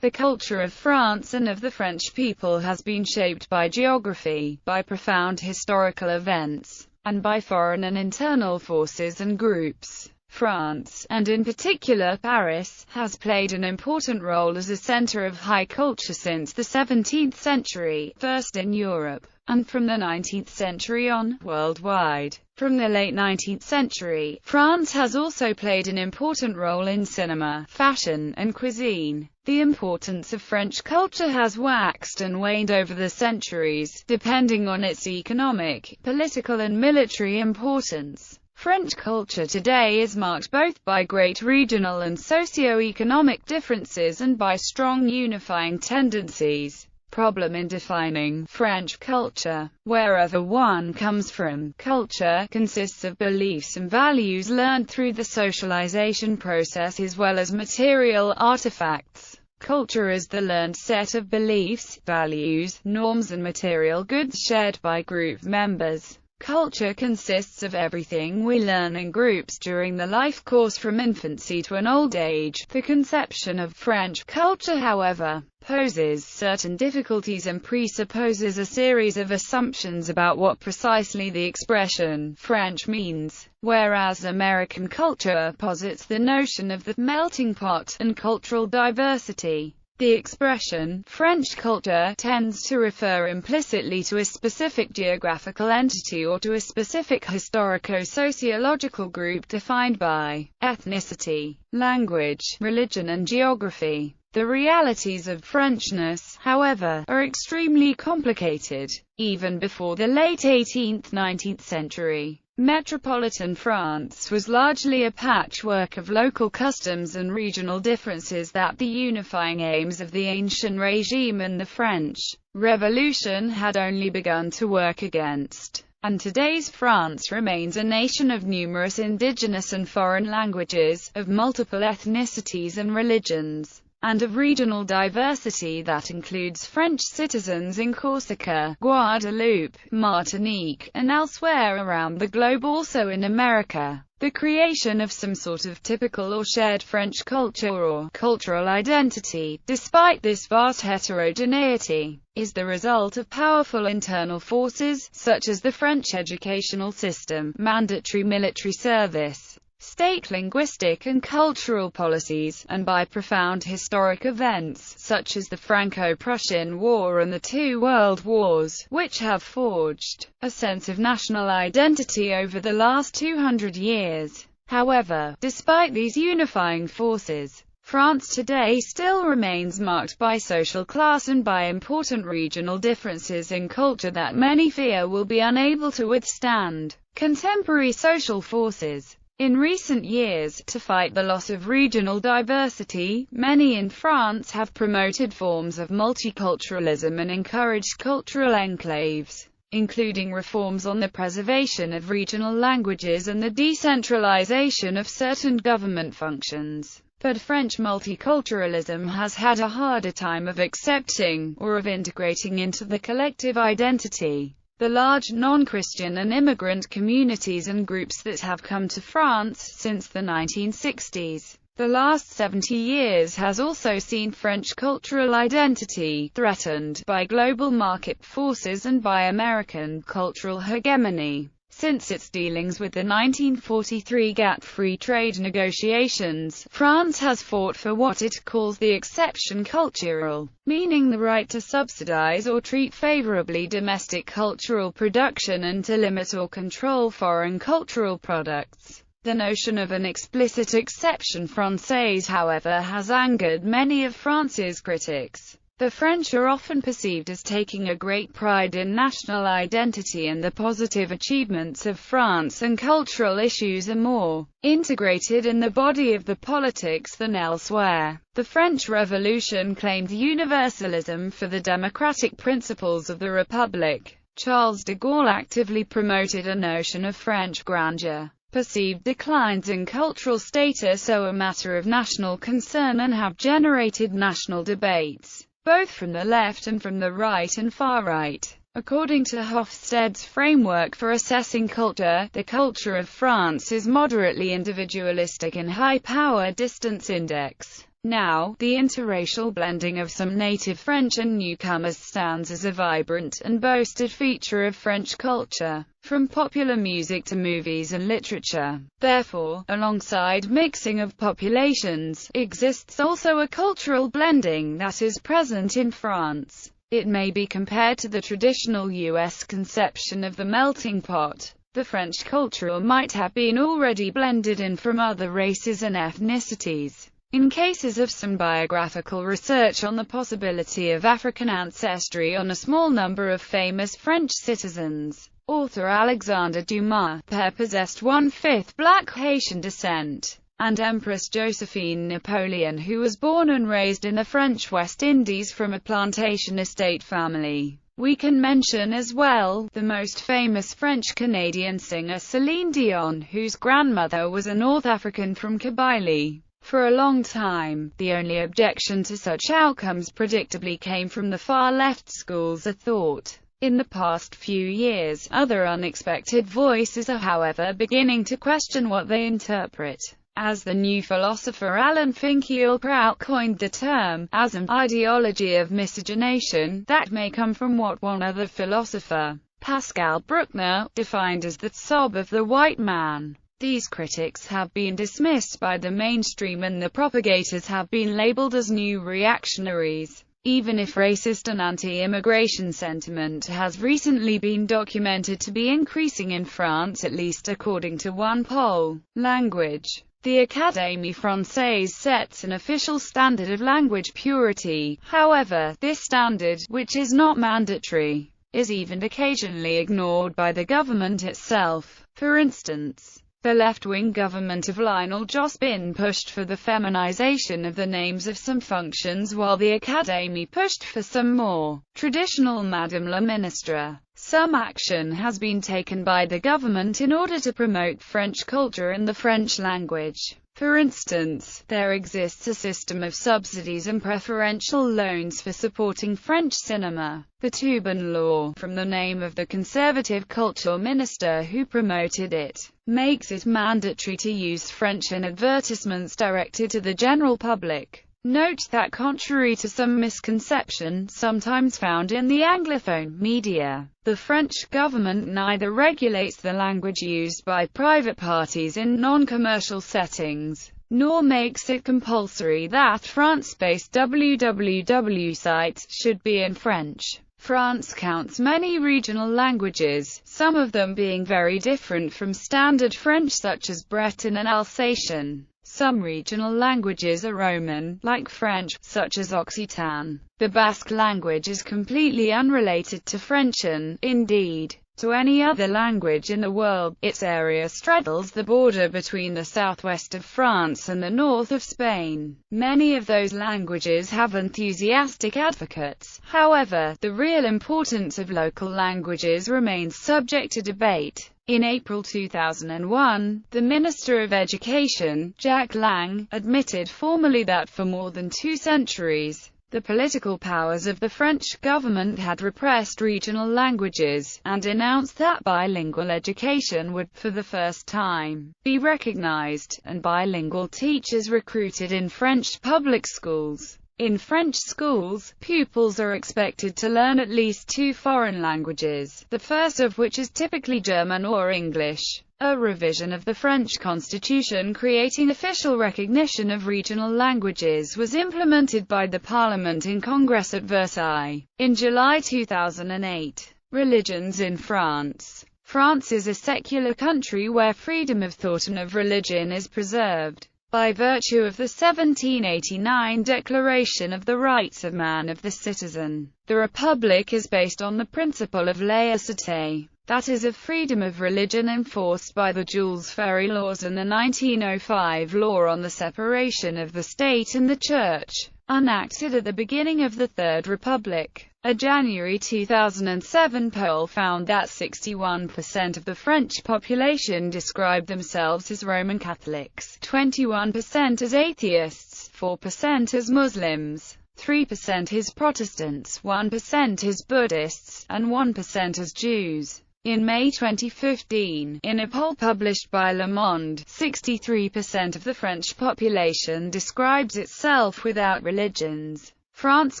The culture of France and of the French people has been shaped by geography, by profound historical events, and by foreign and internal forces and groups. France, and in particular Paris, has played an important role as a center of high culture since the 17th century, first in Europe, and from the 19th century on, worldwide. From the late 19th century, France has also played an important role in cinema, fashion, and cuisine. The importance of French culture has waxed and waned over the centuries, depending on its economic, political and military importance. French culture today is marked both by great regional and socio-economic differences and by strong unifying tendencies. Problem in defining French culture. Wherever one comes from, culture consists of beliefs and values learned through the socialization process as well as material artifacts. Culture is the learned set of beliefs, values, norms and material goods shared by group members. Culture consists of everything we learn in groups during the life course from infancy to an old age. The conception of French culture, however, poses certain difficulties and presupposes a series of assumptions about what precisely the expression French means, whereas American culture posits the notion of the melting pot and cultural diversity. The expression French culture tends to refer implicitly to a specific geographical entity or to a specific historico-sociological group defined by ethnicity, language, religion and geography. The realities of Frenchness, however, are extremely complicated. Even before the late 18th–19th century, metropolitan France was largely a patchwork of local customs and regional differences that the unifying aims of the ancient regime and the French Revolution had only begun to work against. And today's France remains a nation of numerous indigenous and foreign languages, of multiple ethnicities and religions, and of regional diversity that includes French citizens in Corsica, Guadeloupe, Martinique, and elsewhere around the globe, also in America. The creation of some sort of typical or shared French culture or cultural identity, despite this vast heterogeneity, is the result of powerful internal forces, such as the French educational system, mandatory military service, state linguistic and cultural policies, and by profound historic events, such as the Franco-Prussian War and the two World Wars, which have forged a sense of national identity over the last 200 years. However, despite these unifying forces, France today still remains marked by social class and by important regional differences in culture that many fear will be unable to withstand contemporary social forces. In recent years, to fight the loss of regional diversity, many in France have promoted forms of multiculturalism and encouraged cultural enclaves, including reforms on the preservation of regional languages and the decentralization of certain government functions. But French multiculturalism has had a harder time of accepting, or of integrating into the collective identity, the large non-Christian and immigrant communities and groups that have come to France since the 1960s. The last 70 years has also seen French cultural identity threatened by global market forces and by American cultural hegemony. Since its dealings with the 1943 GATT free trade negotiations, France has fought for what it calls the exception culturel, meaning the right to subsidize or treat favorably domestic cultural production and to limit or control foreign cultural products. The notion of an explicit exception française, however, has angered many of France's critics. The French are often perceived as taking a great pride in national identity, and the positive achievements of France and cultural issues are more integrated in the body of the politics than elsewhere. The French Revolution claimed universalism for the democratic principles of the Republic. Charles de Gaulle actively promoted a notion of French grandeur. Perceived declines in cultural status are a matter of national concern and have generated national debates, both from the left and from the right and far right. According to Hofstede's framework for assessing culture, the culture of France is moderately individualistic and high power distance index. Now, the interracial blending of some native French and newcomers stands as a vibrant and boasted feature of French culture, from popular music to movies and literature. Therefore, alongside mixing of populations, exists also a cultural blending that is present in France. It may be compared to the traditional U.S. conception of the melting pot. The French culture might have been already blended in from other races and ethnicities. In cases of some biographical research on the possibility of African ancestry on a small number of famous French citizens, author Alexandre Dumas possessed 1/5 black Haitian descent, and Empress Josephine Napoleon, who was born and raised in the French West Indies from a plantation estate family. We can mention as well, the most famous French-Canadian singer Celine Dion, whose grandmother was a North African from Kabylie. For a long time, the only objection to such outcomes predictably came from the far-left schools of thought. In the past few years, other unexpected voices are however beginning to question what they interpret as the new philosopher Alan Finkielkraut coined the term, as an ideology of miscegenation, that may come from what one other philosopher, Pascal Bruckner, defined as the sob of the white man. These critics have been dismissed by the mainstream and the propagators have been labeled as new reactionaries. Even if racist and anti-immigration sentiment has recently been documented to be increasing in France, at least according to one poll. Language. The Académie Française sets an official standard of language purity. However, this standard, which is not mandatory, is even occasionally ignored by the government itself. For instance, the left-wing government of Lionel Jospin pushed for the feminization of the names of some functions, while the Académie pushed for some more traditional Madame la Ministre. Some action has been taken by the government in order to promote French culture and the French language. For instance, there exists a system of subsidies and preferential loans for supporting French cinema. The Teuban law, from the name of the conservative culture minister who promoted it, makes it mandatory to use French in advertisements directed to the general public. Note that contrary to some misconception sometimes found in the Anglophone media, the French government neither regulates the language used by private parties in non-commercial settings, nor makes it compulsory that France-based www sites should be in French. France counts many regional languages, some of them being very different from standard French such as Breton and Alsatian. Some regional languages are Roman, like French, such as Occitan. The Basque language is completely unrelated to French and, indeed, to any other language in the world. Its area straddles the border between the southwest of France and the north of Spain. Many of those languages have enthusiastic advocates. However, the real importance of local languages remains subject to debate. In April 2001, the Minister of Education, Jacques Lang, admitted formally that for more than 2 centuries, the political powers of the French government had repressed regional languages, and announced that bilingual education would, for the first time, be recognized, and bilingual teachers recruited in French public schools. In French schools, pupils are expected to learn at least 2 foreign languages, the first of which is typically German or English. A revision of the French constitution creating official recognition of regional languages was implemented by the Parliament in Congress at Versailles in July 2008. Religions in France. France is a secular country where freedom of thought and of religion is preserved. By virtue of the 1789 Declaration of the Rights of Man of the Citizen, the Republic is based on the principle of laïcité, that is, of freedom of religion enforced by the Jules Ferry laws and the 1905 law on the separation of the state and the church, enacted at the beginning of the Third Republic. A January 2007 poll found that 61% of the French population described themselves as Roman Catholics, 21% as atheists, 4% as Muslims, 3% as Protestants, 1% as Buddhists, and 1% as Jews. In May 2015, in a poll published by Le Monde, 63% of the French population describes itself without religions. France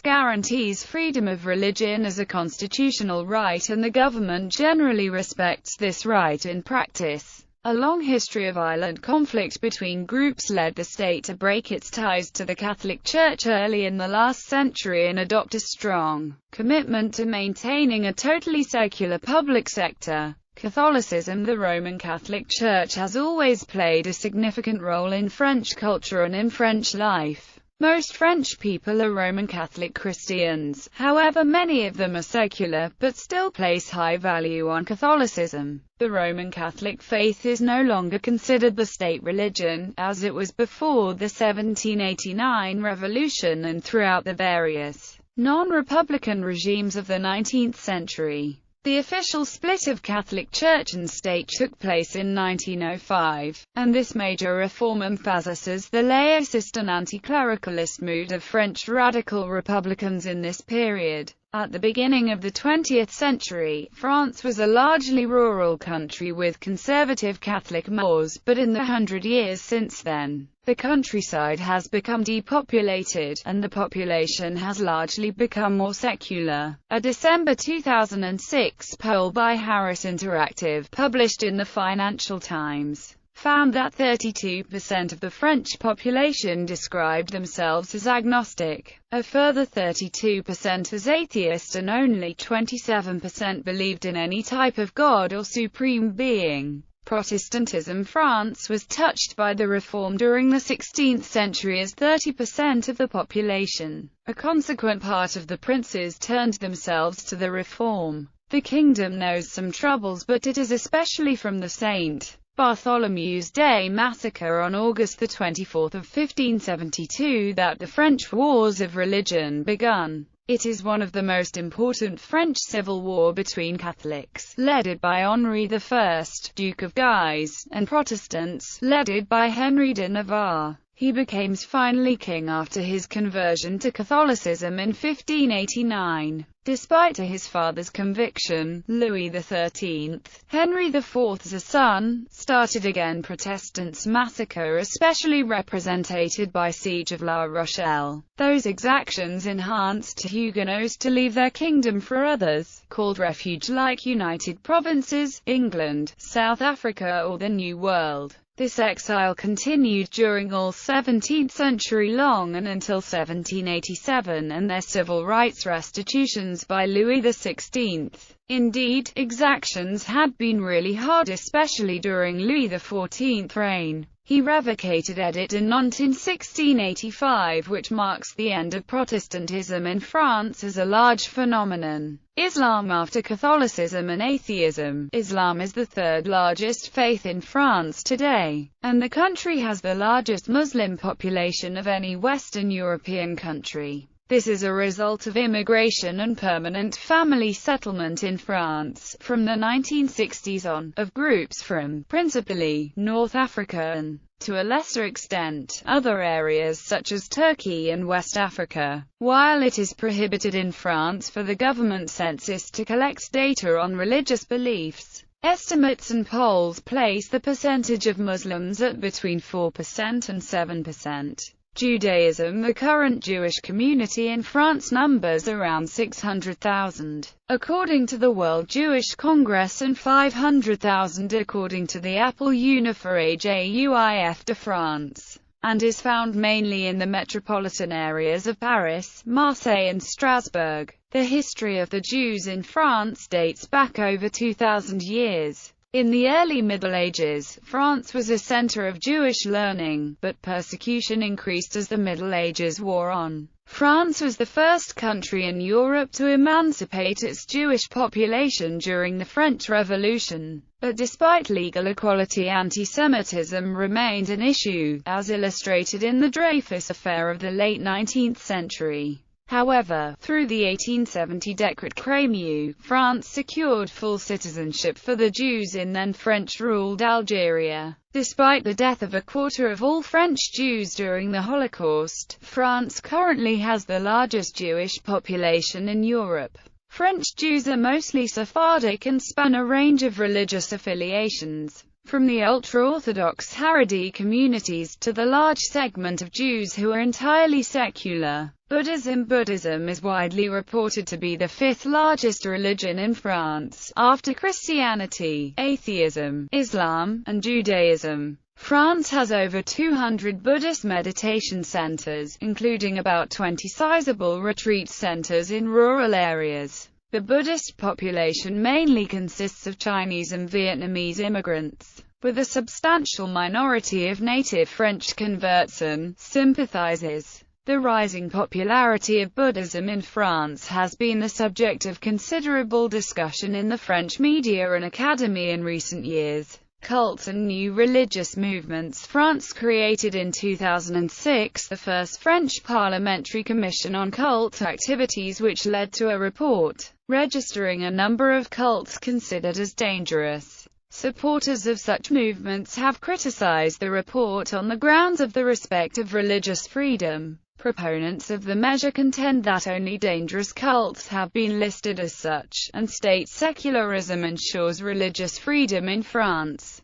guarantees freedom of religion as a constitutional right, and the government generally respects this right in practice. A long history of violent conflict between groups led the state to break its ties to the Catholic Church early in the last century and adopt a strong commitment to maintaining a totally secular public sector. Catholicism. The Roman Catholic Church has always played a significant role in French culture and in French life. Most French people are Roman Catholic Christians, however many of them are secular, but still place high value on Catholicism. The Roman Catholic faith is no longer considered the state religion, as it was before the 1789 revolution and throughout the various non-republican regimes of the 19th century. The official split of Catholic Church and state took place in 1905, and this major reform emphasizes the laicist and anti-clericalist mood of French radical republicans in this period. At the beginning of the 20th century, France was a largely rural country with conservative Catholic mores, but in the 100 years since then, the countryside has become depopulated, and the population has largely become more secular. A December 2006 poll by Harris Interactive, published in the Financial Times, found that 32% of the French population described themselves as agnostic, a further 32% as atheist, and only 27% believed in any type of God or supreme being. Protestantism. France was touched by the reform during the 16th century as 30% of the population, a consequent part of the princes, turned themselves to the reform. The kingdom knows some troubles, but it is especially from the St. Bartholomew's Day massacre on August 24, 1572 that the French Wars of Religion begun. It is one of the most important French civil war between Catholics, led by Henri I, Duke of Guise, and Protestants, led by Henry de Navarre. He became finally king after his conversion to Catholicism in 1589. Despite his father's conviction, Louis XIII, Henry IV's son, started again Protestants' massacre, especially represented by Siege of La Rochelle. Those exactions enhanced Huguenots to leave their kingdom for others, called refuge, like United Provinces, England, South Africa or the New World. This exile continued during all 17th century long and until 1787 and their civil rights restitutions by Louis XVI. Indeed, exactions had been really hard, especially during Louis XIV's reign. He revocated Edict de Nantes in 1685, which marks the end of Protestantism in France as a large phenomenon. Islam. After Catholicism and atheism, Islam is the third largest faith in France today, and the country has the largest Muslim population of any Western European country. This is a result of immigration and permanent family settlement in France, from the 1960s on, of groups from, principally, North Africa and, to a lesser extent, other areas such as Turkey and West Africa. While it is prohibited in France for the government census to collect data on religious beliefs, estimates and polls place the percentage of Muslims at between 4% and 7%. Judaism. The current Jewish community in France numbers around 600,000, according to the World Jewish Congress, and 500,000 according to the Appel Unifié Juif de France, and is found mainly in the metropolitan areas of Paris, Marseille and Strasbourg. The history of the Jews in France dates back over 2,000 years. In the early Middle Ages, France was a center of Jewish learning, but persecution increased as the Middle Ages wore on. France was the first country in Europe to emancipate its Jewish population during the French Revolution. But despite legal equality, anti-Semitism remained an issue, as illustrated in the Dreyfus Affair of the late 19th century. However, through the 1870 Decret Crémieux, France secured full citizenship for the Jews in then French-ruled Algeria. Despite the death of a quarter of all French Jews during the Holocaust, France currently has the largest Jewish population in Europe. French Jews are mostly Sephardic and span a range of religious affiliations, from the ultra-Orthodox Haredi communities to the large segment of Jews who are entirely secular. Buddhism is widely reported to be the fifth largest religion in France, after Christianity, atheism, Islam, and Judaism. France has over 200 Buddhist meditation centers, including about 20 sizable retreat centers in rural areas. The Buddhist population mainly consists of Chinese and Vietnamese immigrants, with a substantial minority of native French converts and sympathizers. The rising popularity of Buddhism in France has been the subject of considerable discussion in the French media and academy in recent years. Cults and new religious movements. France created in 2006 the first French parliamentary commission on cult activities, which led to a report registering a number of cults considered as dangerous. Supporters of such movements have criticized the report on the grounds of the respect of religious freedom. Proponents of the measure contend that only dangerous cults have been listed as such, and state secularism ensures religious freedom in France.